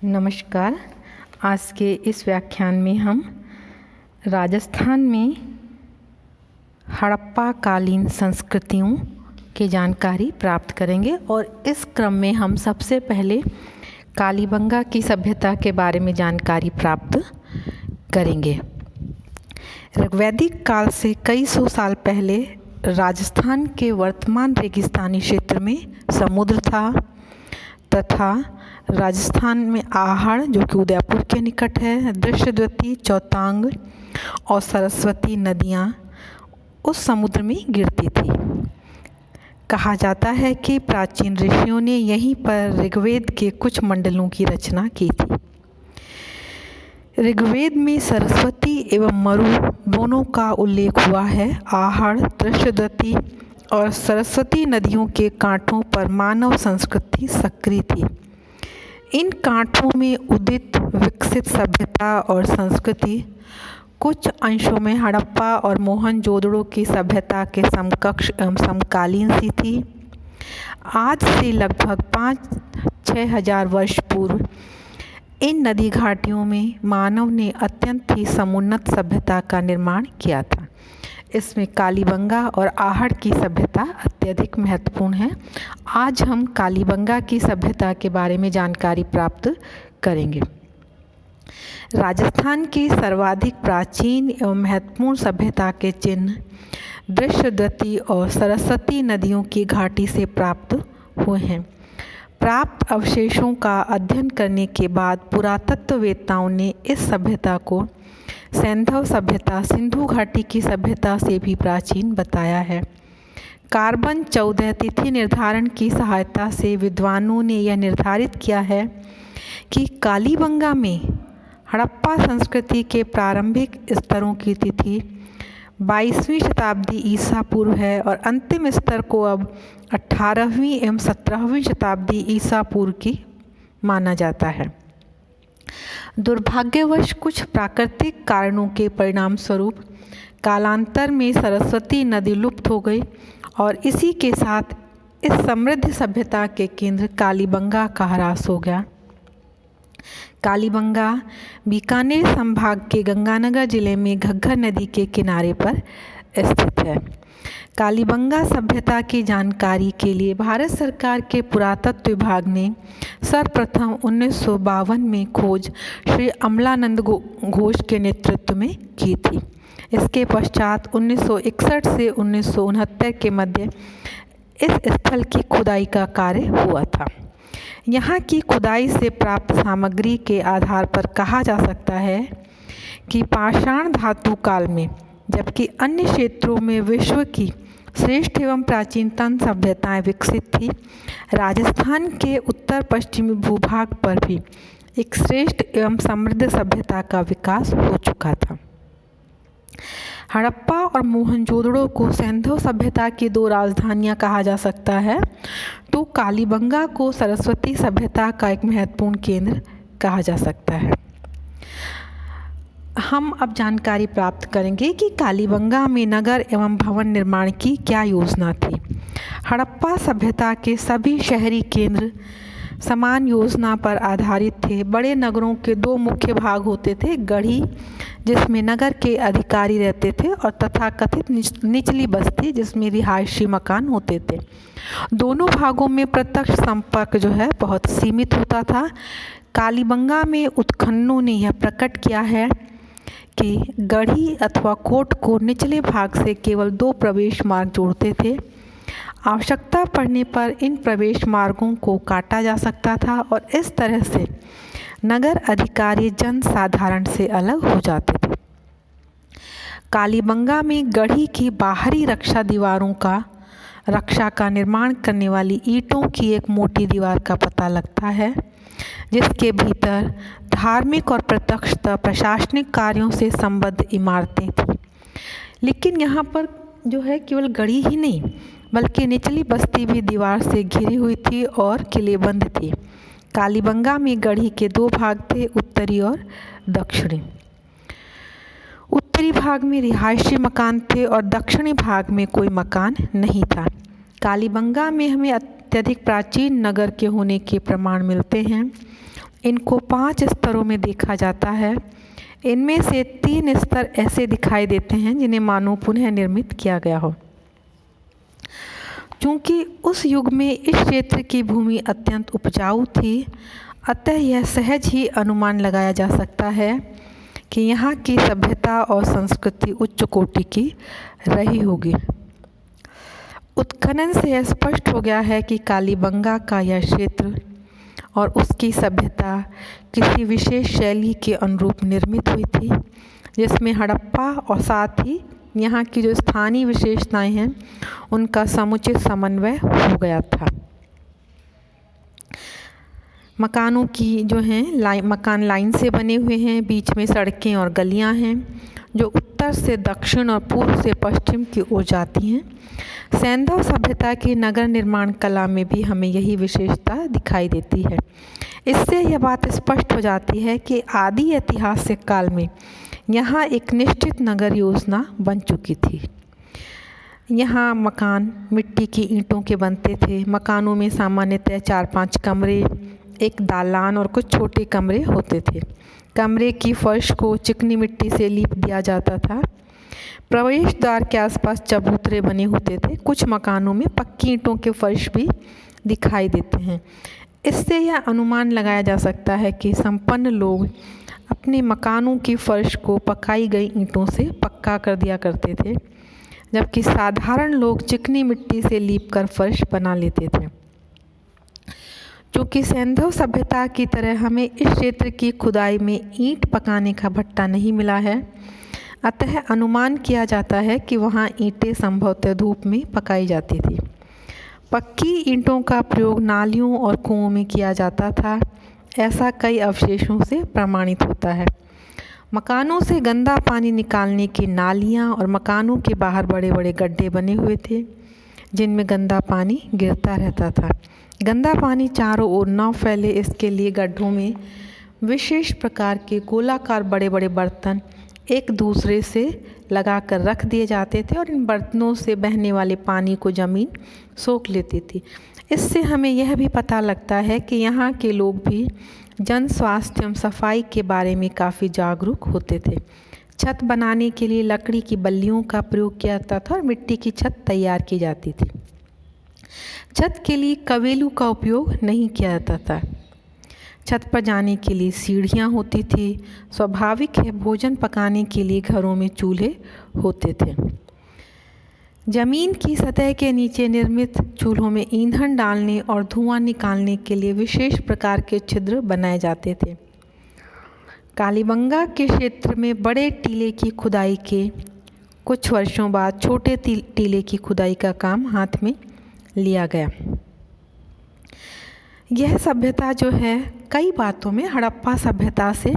नमस्कार। आज के इस व्याख्यान में हम राजस्थान में हड़प्पा कालीन संस्कृतियों की जानकारी प्राप्त करेंगे और इस क्रम में हम सबसे पहले कालीबंगा की सभ्यता के बारे में जानकारी प्राप्त करेंगे। ऋग्वैदिक काल से कई सौ साल पहले राजस्थान के वर्तमान रेगिस्तानी क्षेत्र में समुद्र था तथा राजस्थान में आहड़ जो कि उदयपुर के निकट है, दृश्यद्वती, चौतांग और सरस्वती नदियाँ उस समुद्र में गिरती थी। कहा जाता है कि प्राचीन ऋषियों ने यहीं पर ऋग्वेद के कुछ मंडलों की रचना की थी। ऋग्वेद में सरस्वती एवं मरु दोनों का उल्लेख हुआ है। आहड़, दृश्यद्वती और सरस्वती नदियों के कांठों पर मानव संस्कृति सक्रिय थी। इन कांठों में उदित विकसित सभ्यता और संस्कृति कुछ अंशों में हड़प्पा और मोहनजोदड़ो की सभ्यता के समकक्ष एवं समकालीन सी थी। आज से लगभग 5-6 हजार वर्ष पूर्व इन नदी घाटियों में मानव ने अत्यंत ही समुन्नत सभ्यता का निर्माण किया था। इसमें कालीबंगा और आहड़ की सभ्यता अत्यधिक महत्वपूर्ण है। आज हम कालीबंगा की सभ्यता के बारे में जानकारी प्राप्त करेंगे। राजस्थान की सर्वाधिक प्राचीन एवं महत्वपूर्ण सभ्यता के चिन्ह दृश्यद्वती और सरस्वती नदियों की घाटी से प्राप्त हुए हैं। प्राप्त अवशेषों का अध्ययन करने के बाद पुरातत्ववेत्ताओं ने इस सभ्यता को सैंधव सभ्यता, सिंधु घाटी की सभ्यता से भी प्राचीन बताया है। कार्बन 14 तिथि निर्धारण की सहायता से विद्वानों ने यह निर्धारित किया है कि कालीबंगा में हड़प्पा संस्कृति के प्रारंभिक स्तरों की तिथि 22वीं शताब्दी ईसा पूर्व है और अंतिम स्तर को अब 18वीं एवं 17वीं शताब्दी ईसा पूर्व की माना जाता है। दुर्भाग्यवश कुछ प्राकृतिक कारणों के परिणाम स्वरूप कालांतर में सरस्वती नदी लुप्त हो गई और इसी के साथ इस समृद्ध सभ्यता के केंद्र कालीबंगा का ह्रास हो गया। कालीबंगा बीकानेर संभाग के गंगानगर जिले में घग्गर नदी के किनारे पर स्थित है। कालीबंगा सभ्यता की जानकारी के लिए भारत सरकार के पुरातत्व विभाग ने सर्वप्रथम 1952 में खोज श्री अमलानंद घोष के नेतृत्व में की थी। इसके पश्चात 1961 से 1969 के मध्य इस स्थल की खुदाई का कार्य हुआ था। यहाँ की खुदाई से प्राप्त सामग्री के आधार पर कहा जा सकता है कि पाषाण धातु काल में, जबकि अन्य क्षेत्रों में विश्व की श्रेष्ठ एवं प्राचीनतम सभ्यताएं विकसित थी, राजस्थान के उत्तर पश्चिमी भूभाग पर भी एक श्रेष्ठ एवं समृद्ध सभ्यता का विकास हो चुका था। हड़प्पा और मोहनजोदड़ो को सैंधव सभ्यता की दो राजधानियां कहा जा सकता है, तो कालीबंगा को सरस्वती सभ्यता का एक महत्वपूर्ण केंद्र कहा जा सकता है। हम अब जानकारी प्राप्त करेंगे कि कालीबंगा में नगर एवं भवन निर्माण की क्या योजना थी। हड़प्पा सभ्यता के सभी शहरी केंद्र समान योजना पर आधारित थे। बड़े नगरों के दो मुख्य भाग होते थे, गढ़ी जिसमें नगर के अधिकारी रहते थे और तथाकथित निचली बस्ती जिसमें रिहायशी मकान होते थे। दोनों भागों में प्रत्यक्ष संपर्क जो है बहुत सीमित होता था। कालीबंगा में उत्खननों ने यह प्रकट किया है कि गढ़ी अथवा कोट को निचले भाग से केवल 2 प्रवेश मार्ग जोड़ते थे। आवश्यकता पड़ने पर इन प्रवेश मार्गों को काटा जा सकता था और इस तरह से नगर अधिकारी जन साधारण से अलग हो जाते थे। कालीबंगा में गढ़ी की बाहरी रक्षा दीवारों का रक्षा का निर्माण करने वाली ईंटों की एक मोटी दीवार का पता लगता है, जिसके भीतर धार्मिक और प्रत्यक्षतः प्रशासनिक कार्यों से संबद्ध इमारतें थीं। लेकिन यहाँ पर जो है केवल गढ़ी ही नहीं बल्कि निचली बस्ती भी दीवार से घिरी हुई थी और किलेबंद थी। कालीबंगा में गढ़ी के 2 भाग थे, उत्तरी और दक्षिणी। उत्तरी भाग में रिहायशी मकान थे और दक्षिणी भाग में कोई मकान नहीं था। कालीबंगा में हमें अत्यधिक प्राचीन नगर के होने के प्रमाण मिलते हैं। इनको 5 स्तरों में देखा जाता है। इनमें से 3 स्तर ऐसे दिखाई देते हैं जिन्हें मानव पुनः निर्मित किया गया हो। चूँकि उस युग में इस क्षेत्र की भूमि अत्यंत उपजाऊ थी, अतः यह सहज ही अनुमान लगाया जा सकता है कि यहाँ की सभ्यता और संस्कृति उच्च कोटि की रही होगी। उत्खनन से यह स्पष्ट हो गया है कि कालीबंगा का यह क्षेत्र और उसकी सभ्यता किसी विशेष शैली के अनुरूप निर्मित हुई थी, जिसमें हड़प्पा और साथ ही यहाँ की जो स्थानीय विशेषताएं हैं उनका समुचित समन्वय हो गया था। मकानों की जो हैं मकान लाइन से बने हुए हैं, बीच में सड़कें और गलियां हैं जो उत्तर से दक्षिण और पूर्व से पश्चिम की ओर जाती हैं। सैंधव सभ्यता की नगर निर्माण कला में भी हमें यही विशेषता दिखाई देती है। इससे यह बात स्पष्ट हो जाती है कि आदि ऐतिहासिक काल में यहाँ एक निश्चित नगर योजना बन चुकी थी। यहाँ मकान मिट्टी की ईंटों के बनते थे। मकानों में सामान्यतः 4-5 कमरे, एक दालान और कुछ छोटे कमरे होते थे। कमरे की फर्श को चिकनी मिट्टी से लीप दिया जाता था। प्रवेश द्वार के आसपास चबूतरे बने होते थे। कुछ मकानों में पक्की ईंटों के फर्श भी दिखाई देते हैं। इससे यह अनुमान लगाया जा सकता है कि संपन्न लोग अपने मकानों की फर्श को पकाई गई ईंटों से पक्का कर दिया करते थे, जबकि साधारण लोग चिकनी मिट्टी से लीपकर फर्श बना लेते थे। चूँकि सैंधव सभ्यता की तरह हमें इस क्षेत्र की खुदाई में ईंट पकाने का भट्टा नहीं मिला है, अतः अनुमान किया जाता है कि वहाँ ईंटें संभवतः धूप में पकाई जाती थी। पक्की ईंटों का प्रयोग नालियों और कुओं में किया जाता था, ऐसा कई अवशेषों से प्रमाणित होता है। मकानों से गंदा पानी निकालने की नालियाँ और मकानों के बाहर बड़े बड़े गड्ढे बने हुए थे, जिनमें गंदा पानी गिरता रहता था। गंदा पानी चारों ओर न फैले, इसके लिए गड्ढों में विशेष प्रकार के गोलाकार बड़े बड़े बर्तन एक दूसरे से लगाकर रख दिए जाते थे और इन बर्तनों से बहने वाले पानी को ज़मीन सोख लेती थी। इससे हमें यह भी पता लगता है कि यहाँ के लोग भी जन स्वास्थ्य एवं सफाई के बारे में काफ़ी जागरूक होते थे। छत बनाने के लिए लकड़ी की बल्लियों का प्रयोग किया जाता था और मिट्टी की छत तैयार की जाती थी। छत के लिए कवेलू का उपयोग नहीं किया जाता था। छत पर जाने के लिए सीढ़ियाँ होती थी। स्वाभाविक है, भोजन पकाने के लिए घरों में चूल्हे होते थे। जमीन की सतह के नीचे निर्मित चूल्हों में ईंधन डालने और धुआं निकालने के लिए विशेष प्रकार के छिद्र बनाए जाते थे। कालीबंगा के क्षेत्र में बड़े टीले की खुदाई के कुछ वर्षों बाद छोटे टीले की खुदाई का काम हाथ में लिया गया। यह सभ्यता जो है कई बातों में हड़प्पा सभ्यता से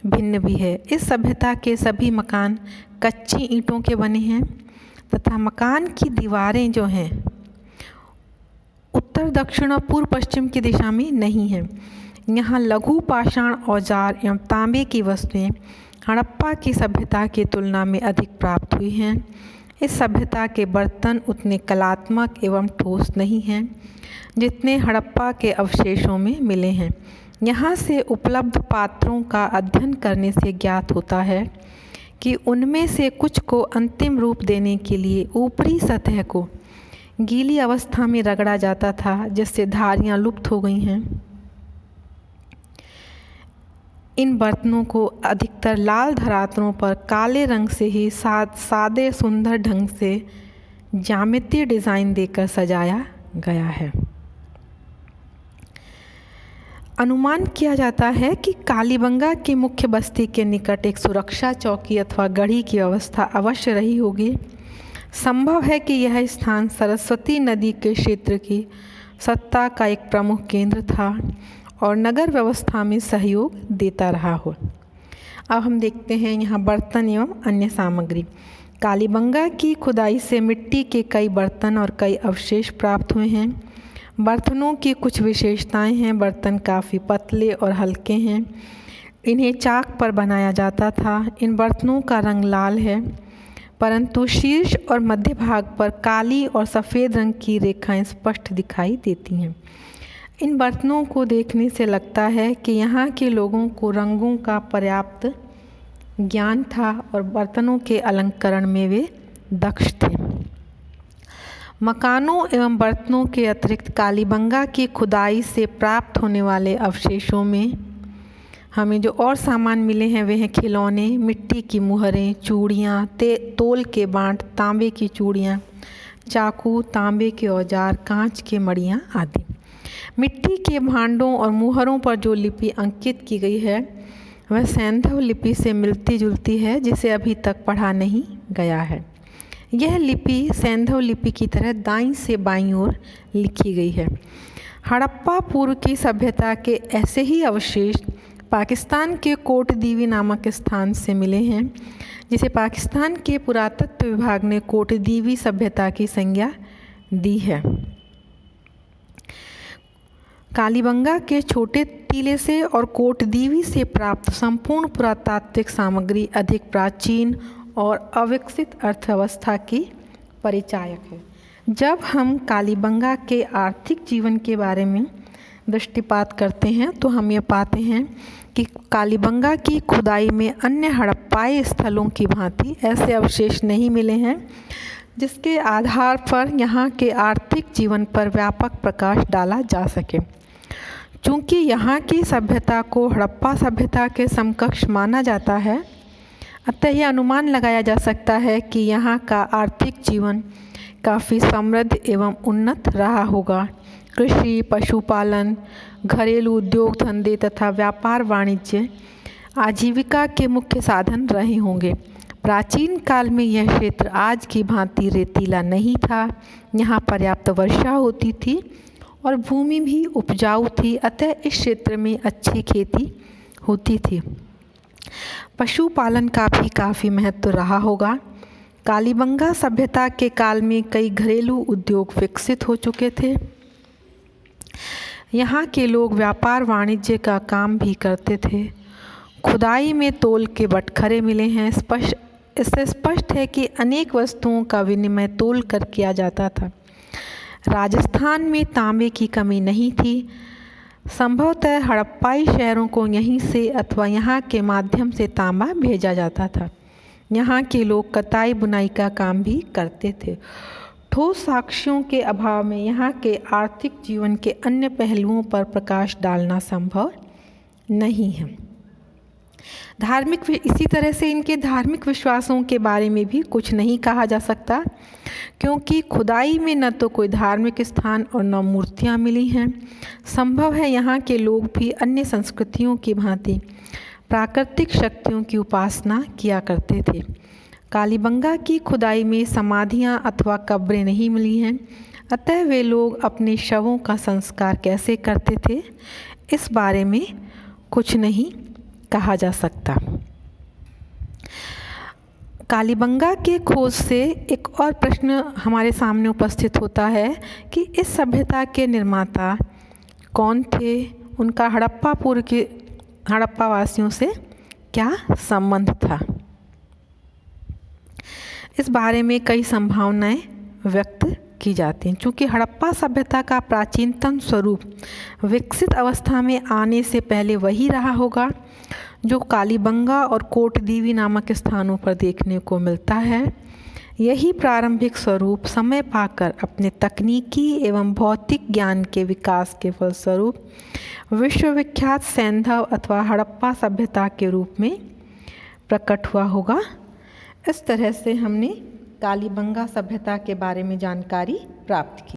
भिन्न भी है। इस सभ्यता के सभी मकान कच्ची ईंटों के बने हैं तथा मकान की दीवारें जो हैं उत्तर दक्षिण और पूर्व पश्चिम की दिशा में नहीं हैं। यहाँ लघु पाषाण औजार एवं तांबे की वस्तुएं हड़प्पा की सभ्यता की तुलना में अधिक प्राप्त हुई हैं। इस सभ्यता के बर्तन उतने कलात्मक एवं ठोस नहीं हैं जितने हड़प्पा के अवशेषों में मिले हैं। यहाँ से उपलब्ध पात्रों का अध्ययन करने से ज्ञात होता है कि उनमें से कुछ को अंतिम रूप देने के लिए ऊपरी सतह को गीली अवस्था में रगड़ा जाता था, जिससे धारियाँ लुप्त हो गई हैं। इन बर्तनों को अधिकतर लाल धरातलों पर काले रंग से ही सादे सुंदर ढंग से ज्यामितीय डिज़ाइन देकर सजाया गया है। अनुमान किया जाता है कि कालीबंगा की मुख्य बस्ती के निकट एक सुरक्षा चौकी अथवा गढ़ी की व्यवस्था अवश्य रही होगी। संभव है कि यह स्थान सरस्वती नदी के क्षेत्र की सत्ता का एक प्रमुख केंद्र था और नगर व्यवस्था में सहयोग देता रहा हो। अब हम देखते हैं यहाँ बर्तन एवं अन्य सामग्री। कालीबंगा की खुदाई से मिट्टी के कई बर्तन और कई अवशेष प्राप्त हुए हैं। बर्तनों की कुछ विशेषताएं हैं। बर्तन काफ़ी पतले और हल्के हैं। इन्हें चाक पर बनाया जाता था। इन बर्तनों का रंग लाल है, परंतु शीर्ष और मध्य भाग पर काली और सफ़ेद रंग की रेखाएं स्पष्ट दिखाई देती हैं। इन बर्तनों को देखने से लगता है कि यहाँ के लोगों को रंगों का पर्याप्त ज्ञान था और बर्तनों के अलंकरण में वे दक्ष थे। मकानों एवं बर्तनों के अतिरिक्त कालीबंगा की खुदाई से प्राप्त होने वाले अवशेषों में हमें जो और सामान मिले हैं वे हैं खिलौने, मिट्टी की मुहरें, चूड़ियाँ, तोल के बाँट, तांबे की चूड़ियाँ, चाकू, तांबे के औजार, कांच के मड़ियाँ आदि। मिट्टी के भांडों और मुहरों पर जो लिपि अंकित की गई है वह सैंधव लिपि से मिलती जुलती है, जिसे अभी तक पढ़ा नहीं गया है। यह लिपि सैंधव लिपि की तरह दाईं से बाईं ओर लिखी गई है। हड़प्पा पूर्व की सभ्यता के ऐसे ही अवशेष पाकिस्तान के कोटदीवी नामक स्थान से मिले हैं, जिसे पाकिस्तान के पुरातत्व विभाग ने कोटदीवी सभ्यता की संज्ञा दी है। कालीबंगा के छोटे टीले से और कोटदीवी से प्राप्त संपूर्ण पुरातात्विक सामग्री अधिक प्राचीन और अविकसित अर्थव्यवस्था की परिचायक है। जब हम कालीबंगा के आर्थिक जीवन के बारे में दृष्टिपात करते हैं तो हम ये पाते हैं कि कालीबंगा की खुदाई में अन्य हड़प्पाई स्थलों की भांति ऐसे अवशेष नहीं मिले हैं जिसके आधार पर यहाँ के आर्थिक जीवन पर व्यापक प्रकाश डाला जा सके। चूँकि यहाँ की सभ्यता को हड़प्पा सभ्यता के समकक्ष माना जाता है, अतः यह अनुमान लगाया जा सकता है कि यहाँ का आर्थिक जीवन काफ़ी समृद्ध एवं उन्नत रहा होगा। कृषि, पशुपालन, घरेलू उद्योग धंधे तथा व्यापार वाणिज्य आजीविका के मुख्य साधन रहे होंगे। प्राचीन काल में यह क्षेत्र आज की भांति रेतीला नहीं था। यहाँ पर्याप्त वर्षा होती थी और भूमि भी उपजाऊ थी, अतः इस क्षेत्र में अच्छी खेती होती थी। पशुपालन का भी काफ़ी महत्व रहा होगा। कालीबंगा सभ्यता के काल में कई घरेलू उद्योग विकसित हो चुके थे। यहाँ के लोग व्यापार वाणिज्य का काम भी करते थे। खुदाई में तोल के बटखरे मिले हैं। इससे स्पष्ट है कि अनेक वस्तुओं का विनिमय तोल कर किया जाता था। राजस्थान में तांबे की कमी नहीं थी। संभवतः हड़प्पाई शहरों को यहीं से अथवा यहाँ के माध्यम से तांबा भेजा जाता था। यहाँ के लोग कताई बुनाई का काम भी करते थे। ठोस साक्ष्यों के अभाव में यहाँ के आर्थिक जीवन के अन्य पहलुओं पर प्रकाश डालना संभव नहीं है। इसी तरह से इनके धार्मिक विश्वासों के बारे में भी कुछ नहीं कहा जा सकता, क्योंकि खुदाई में न तो कोई धार्मिक स्थान और न मूर्तियाँ मिली हैं। संभव है यहाँ के लोग भी अन्य संस्कृतियों की भांति प्राकृतिक शक्तियों की उपासना किया करते थे। कालीबंगा की खुदाई में समाधियाँ अथवा कब्रें नहीं मिली हैं, अतः वे लोग अपने शवों का संस्कार कैसे करते थे इस बारे में कुछ नहीं कहा जा सकता। कालीबंगा के खोज से एक और प्रश्न हमारे सामने उपस्थित होता है कि इस सभ्यता के निर्माता कौन थे, उनका हड़प्पा वासियों से क्या संबंध था। इस बारे में कई संभावनाएं व्यक्त की जाती हैं। चूँकि हड़प्पा सभ्यता का प्राचीनतम स्वरूप विकसित अवस्था में आने से पहले वही रहा होगा जो कालीबंगा और कोटदीवी नामक स्थानों पर देखने को मिलता है। यही प्रारंभिक स्वरूप समय पाकर अपने तकनीकी एवं भौतिक ज्ञान के विकास के फलस्वरूप विश्वविख्यात सैंधव अथवा हड़प्पा सभ्यता के रूप में प्रकट हुआ होगा। इस तरह से हमने कालीबंगा सभ्यता के बारे में जानकारी प्राप्त की।